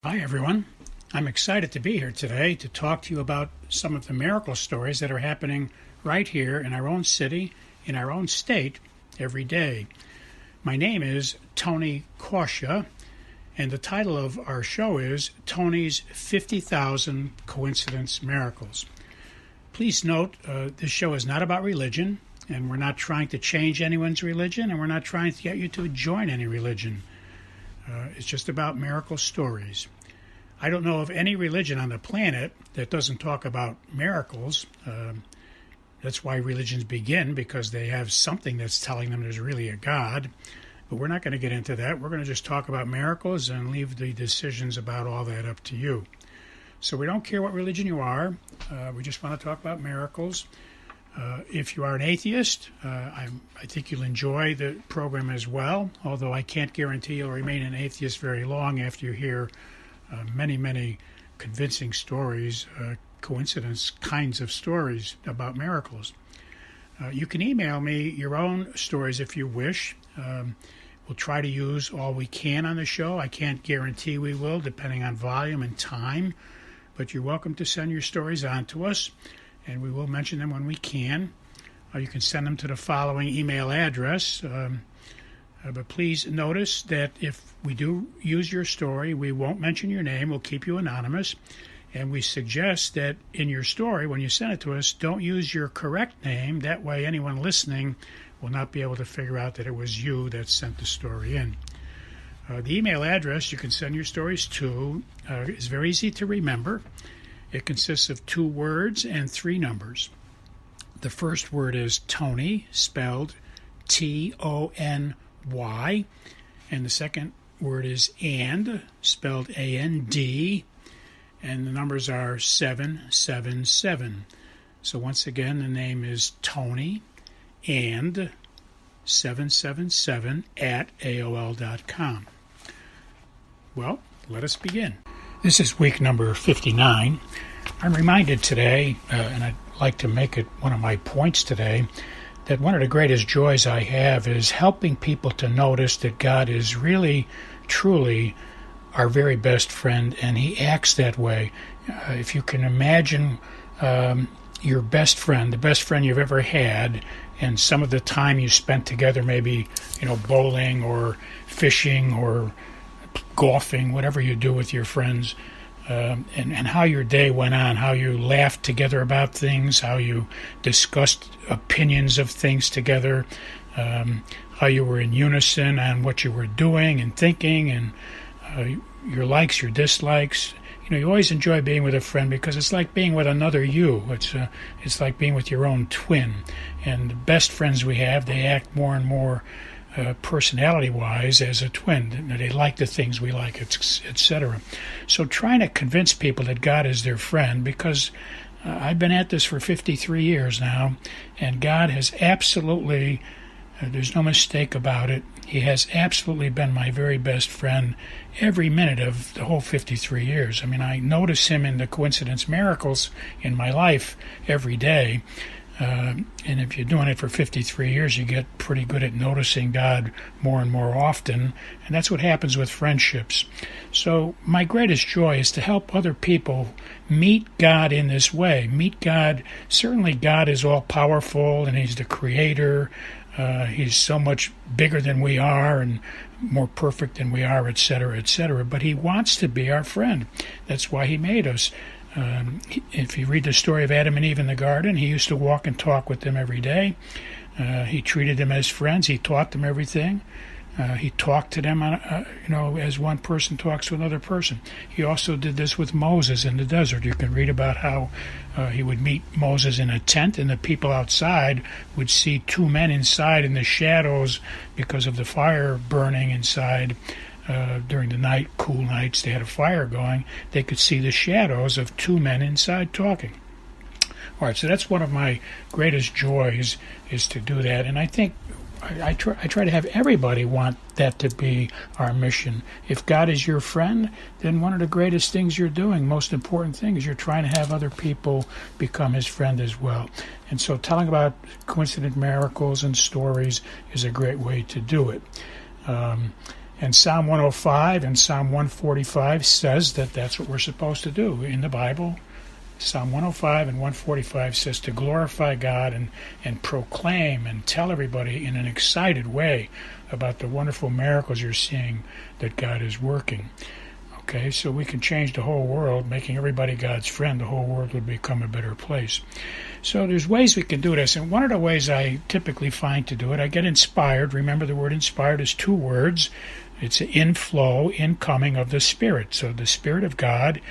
Hi, everyone. I'm excited to be here today to talk to you about some of the miracle stories that are happening right here in our own city, in our own state, every day. My name is Tony Kausha, and the title of our show is Tony's 50,000 Coincidence Miracles. Please note, this show is not about religion, and we're not trying to change anyone's religion, and we're not trying to get you to join any religion. It's just about miracle stories. I don't know of any religion on the planet that doesn't talk about miracles. That's why religions begin, because they have something that's telling them there's really a God. But we're not going to get into that. We're going to just talk about miracles and leave the decisions about all that up to you. So we don't care what religion you are. We just want to talk about miracles. If you are an atheist, I think you'll enjoy the program as well, although I can't guarantee you'll remain an atheist very long after you hear many convincing stories, coincidence kinds of stories about miracles. You can email me your own stories if you wish. We'll try to use all we can on the show. I can't guarantee we will, depending on volume and time, but you're welcome to send your stories on to us, and we will mention them when we can. You can send them to the following email address. But please notice that if we do use your story, we won't mention your name. We'll keep you anonymous. And we suggest that in your story, when you send it to us, don't use your correct name. That way anyone listening will not be able to figure out that it was you that sent the story in. The email address you can send your stories to is very easy to remember. It consists of 2 words and 3 numbers. The first word is Tony, spelled Tony, and the second word is and, spelled A-N-D, and the numbers are 777. So once again, the name is Tony and 777 at AOL.com. Well, let us begin. This is week number 59. I'm reminded today, and I'd like to make it one of my points today, that one of the greatest joys I have is helping people to notice that God is really, truly our very best friend, and He acts that way. If you can imagine your best friend, the best friend you've ever had, and some of the time you spent together, maybe bowling or fishing or golfing, whatever you do with your friends, and how your day went on, how you laughed together about things, how you discussed opinions of things together, how you were in unison on what you were doing and thinking, and your likes, your dislikes. You always enjoy being with a friend because it's like being with another you. It's like being with your own twin. And the best friends we have, they act more and more personality-wise as a twin. They like the things we like, etc. So trying to convince people that God is their friend, because I've been at this for 53 years now, and God has absolutely, there's no mistake about it, He has absolutely been my very best friend every minute of the whole 53 years. I mean, I notice Him in the coincidence miracles in my life every day. And if you're doing it for 53 years, you get pretty good at noticing God more and more often, and that's what happens with friendships. So my greatest joy is to help other people meet God in this way. Meet God. Certainly God is all-powerful, and He's the Creator. He's so much bigger than we are and more perfect than we are, etc., etc. But He wants to be our friend. That's why He made us. If you read the story of Adam and Eve in the garden, He used to walk and talk with them every day. He treated them as friends. He taught them everything. He talked to them, as one person talks to another person. He also did this with Moses in the desert. You can read about how He would meet Moses in a tent, and the people outside would see 2 men inside in the shadows because of the fire burning inside. During the night, cool nights, they had a fire going. They could see the shadows of 2 men inside talking. All right, so that's one of my greatest joys, is to do that. And I think I try to have everybody want that to be our mission. If God is your friend, then one of the greatest things you're doing, most important thing, is you're trying to have other people become His friend as well. And so telling about coincident miracles and stories is a great way to do it. And Psalm 105 and Psalm 145 says that that's what we're supposed to do in the Bible. Psalm 105 and 145 says to glorify God and proclaim and tell everybody in an excited way about the wonderful miracles you're seeing that God is working. Okay, so we can change the whole world, making everybody God's friend. The whole world would become a better place. So there's ways we can do this, and one of the ways I typically find to do it, I get inspired. Remember, the word inspired is two words. It's an inflow, incoming of the Spirit. So the Spirit of God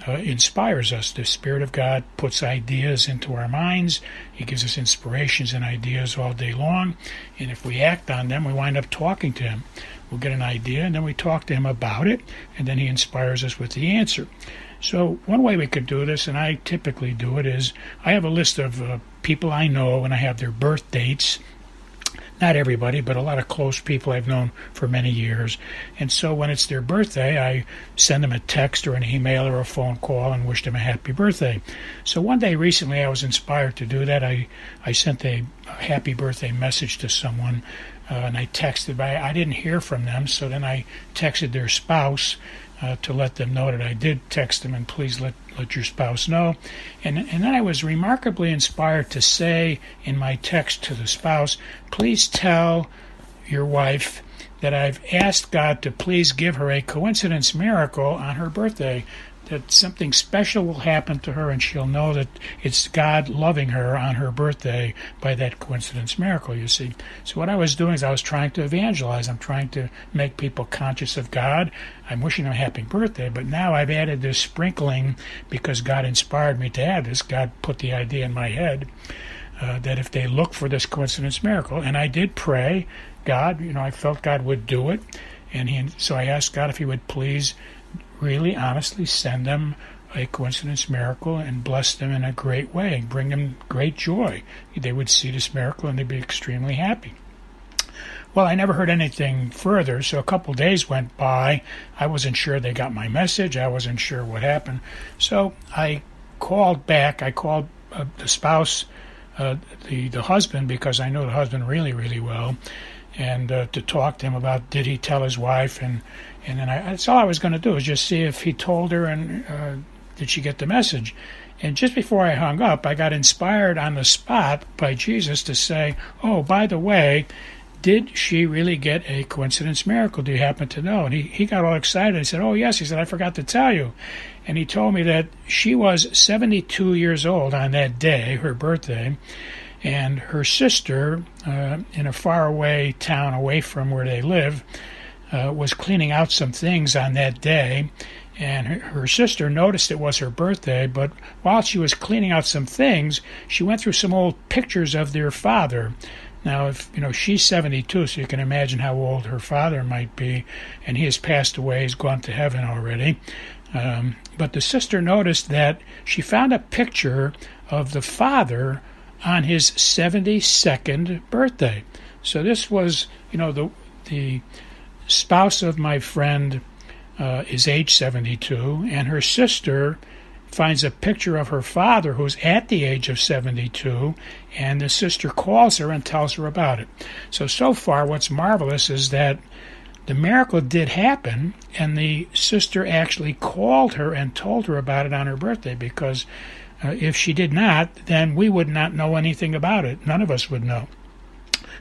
inspires us. The Spirit of God puts ideas into our minds. He gives us inspirations and ideas all day long, and if we act on them, we wind up talking to Him. We'll get an idea, and then we talk to Him about it, and then He inspires us with the answer. So one way we could do this, and I typically do it, is I have a list of people I know, and I have their birth dates. Not everybody, but a lot of close people I've known for many years. And so when it's their birthday, I send them a text or an email or a phone call and wish them a happy birthday. So one day recently I was inspired to do that. I sent a happy birthday message to someone, and I texted, but I didn't hear from them, so then I texted their spouse to let them know that I did text them, and please let your spouse know. And then I was remarkably inspired to say in my text to the spouse, please tell your wife that I've asked God to please give her a coincidence miracle on her birthday, that something special will happen to her and she'll know that it's God loving her on her birthday by that coincidence miracle, you see. So what I was doing is I was trying to evangelize. I'm trying to make people conscious of God. I'm wishing them a happy birthday, but now I've added this sprinkling because God inspired me to add this. God put the idea in my head that if they look for this coincidence miracle, and I did pray, God, I felt God would do it, and so I asked God if He would please really honestly send them a coincidence miracle and bless them in a great way, bring them great joy. They would see this miracle and they'd be extremely happy. Well, I never heard anything further, so a couple days went by. I wasn't sure they got my message. I wasn't sure what happened. So I called back. I called the spouse, the husband, because I know the husband really, really well, and to talk to him about did he tell his wife, and then that's all I was going to do, is just see if he told her and did she get the message. And just before I hung up, I got inspired on the spot by Jesus to say, oh, by the way, did she really get a coincidence miracle? Do you happen to know? And he got all excited. He said, oh, yes. He said, I forgot to tell you. And he told me that she was 72 years old on that day, her birthday, and her sister, in a faraway town away from where they live, was cleaning out some things on that day, and her sister noticed it was her birthday, but while she was cleaning out some things, she went through some old pictures of their father. Now, if she's 72, so you can imagine how old her father might be, and he has passed away, he's gone to heaven already. But the sister noticed that she found a picture of the father on his 72nd birthday. So this was, the spouse of my friend is age 72, and her sister finds a picture of her father who's at the age of 72, and the sister calls her and tells her about it. So far, what's marvelous is that the miracle did happen, and the sister actually called her and told her about it on her birthday, because if she did not, then we would not know anything about it. None of us would know.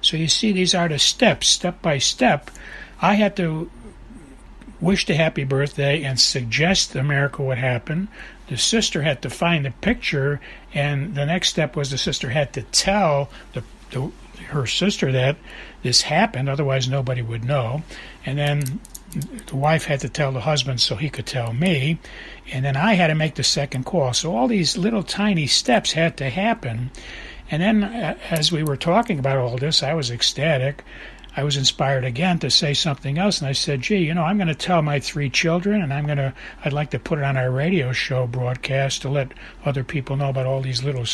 So you see, these are the steps, step by step. I had to wish the happy birthday and suggest the miracle would happen. The sister had to find the picture, and the next step was the sister had to tell her sister that this happened, otherwise nobody would know. And then the wife had to tell the husband so he could tell me, and then I had to make the second call. So all these little tiny steps had to happen. And then as we were talking about all this, I was ecstatic. I was inspired again to say something else, and I said, gee, I'm going to tell my 3 children, and I'd like to put it on our radio show broadcast to let other people know about all these little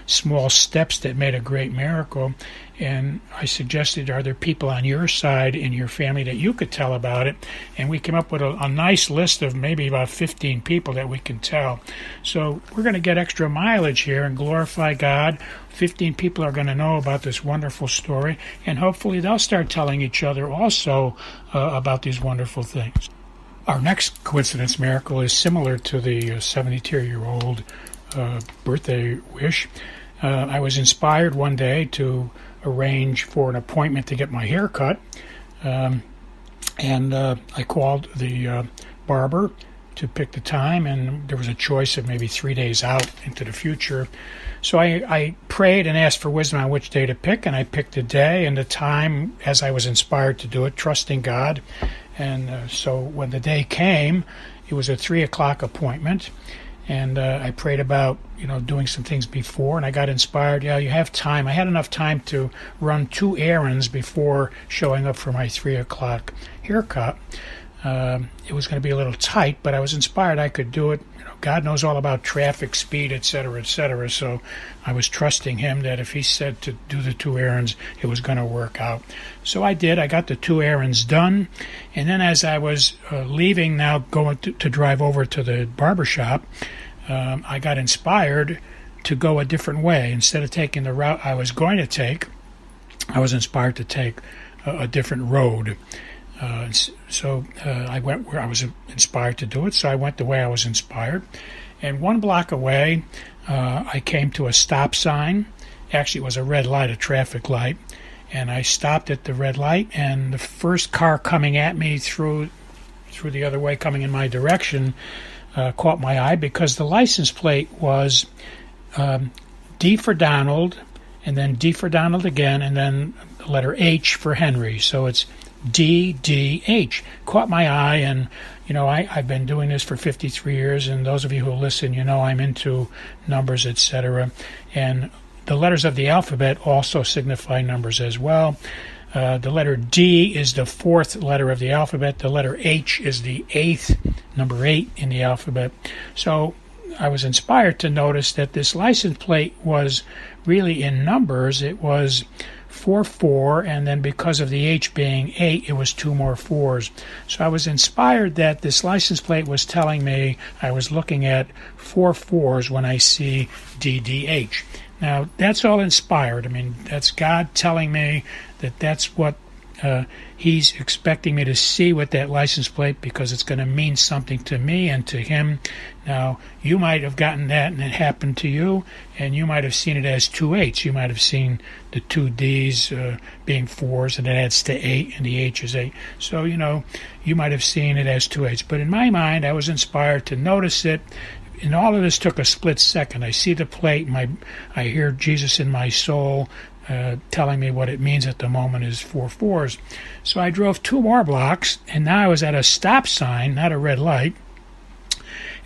small steps that made a great miracle. And I suggested, are there people on your side in your family that you could tell about it? And we came up with a nice list of maybe about 15 people that we can tell. So we're going to get extra mileage here and glorify God. 15 people are going to know about this wonderful story, and hopefully they'll start telling each other also about these wonderful things. Our next coincidence miracle is similar to the 72-year-old birthday wish. I was inspired one day to arrange for an appointment to get my hair cut, and I called the barber to pick the time, and there was a choice of maybe 3 days out into the future. So I prayed and asked for wisdom on which day to pick, and I picked the day and the time as I was inspired to do it, trusting God. And so when the day came, it was a 3 o'clock appointment, and I prayed about, doing some things before, and I got inspired. Yeah, you have time. I had enough time to run 2 errands before showing up for my 3 o'clock haircut. It was going to be a little tight, but I was inspired I could do it. God knows all about traffic, speed, etc., etc. So I was trusting Him that if He said to do the 2 errands, it was going to work out. So I did. I got the 2 errands done. And then as I was leaving now, going to drive over to the barber shop, I got inspired to go a different way. Instead of taking the route I was going to take, I was inspired to take a different road. So I went where I was inspired to do it, so I went the way I was inspired. And 1 block away, I came to a stop sign. Actually, it was a red light, a traffic light. And I stopped at the red light, and the first car coming at me through the other way, coming in my direction, caught my eye because the license plate was D for Donald, and then D for Donald again, and then the letter H for Henry. So it's DDH. Caught my eye, and I've been doing this for 53 years, and those of you who listen, I'm into numbers, etc. And the letters of the alphabet also signify numbers as well. The letter D is the 4th letter of the alphabet. The letter H is the 8th, number 8 in the alphabet. So I was inspired to notice that this license plate was really in numbers. It was 44, and then because of the H being 8, it was 2 more 4s. So I was inspired that this license plate was telling me I was looking at 4 4s when I see DDH. Now, that's all inspired. I mean, that's God telling me that that's what He's expecting me to see with that license plate, because it's going to mean something to me and to Him. Now, you might have gotten that and it happened to you, and you might have seen it as 2 8s. You might have seen the 2 Ds being 4s, and it adds to 8, and the H is 8. So, you might have seen it as 2 8s. But in my mind, I was inspired to notice it. And all of this took a split second. I see the plate, I hear Jesus in my soul telling me what it means at the moment is 4 4s. So I drove 2 more blocks, and now I was at a stop sign, not a red light.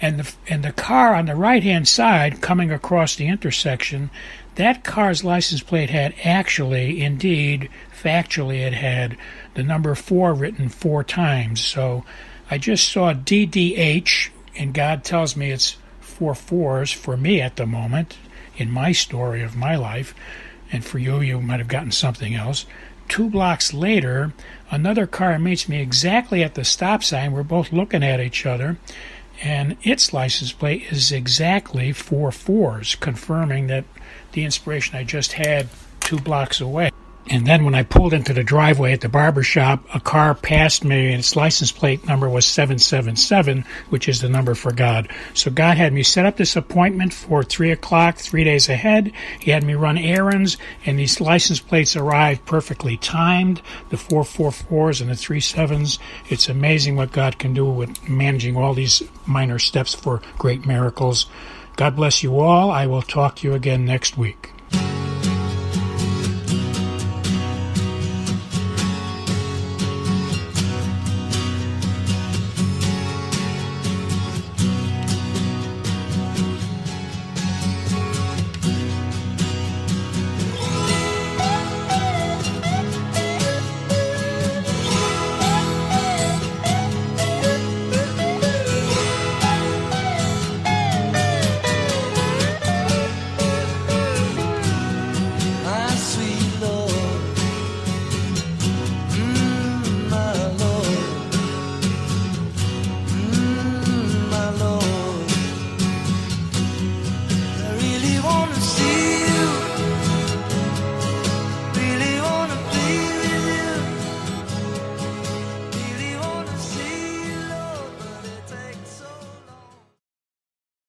And the car on the right-hand side coming across the intersection, that car's license plate had actually, indeed, factually, it had the number 4 written 4 times. So I just saw DDH, and God tells me it's 4 4s for me at the moment in my story of my life. And for you, you might have gotten something else. 2 blocks later, another car meets me exactly at the stop sign. We're both looking at each other, and its license plate is exactly 4 4s, confirming that the inspiration I just had 2 blocks away. And then when I pulled into the driveway at the barber shop, a car passed me, and its license plate number was 777, which is the number for God. So God had me set up this appointment for 3 o'clock, 3 days ahead. He had me run errands, and these license plates arrived perfectly timed, the 4 4s and the 3 7s. It's amazing what God can do with managing all these minor steps for great miracles. God bless you all. I will talk to you again next week.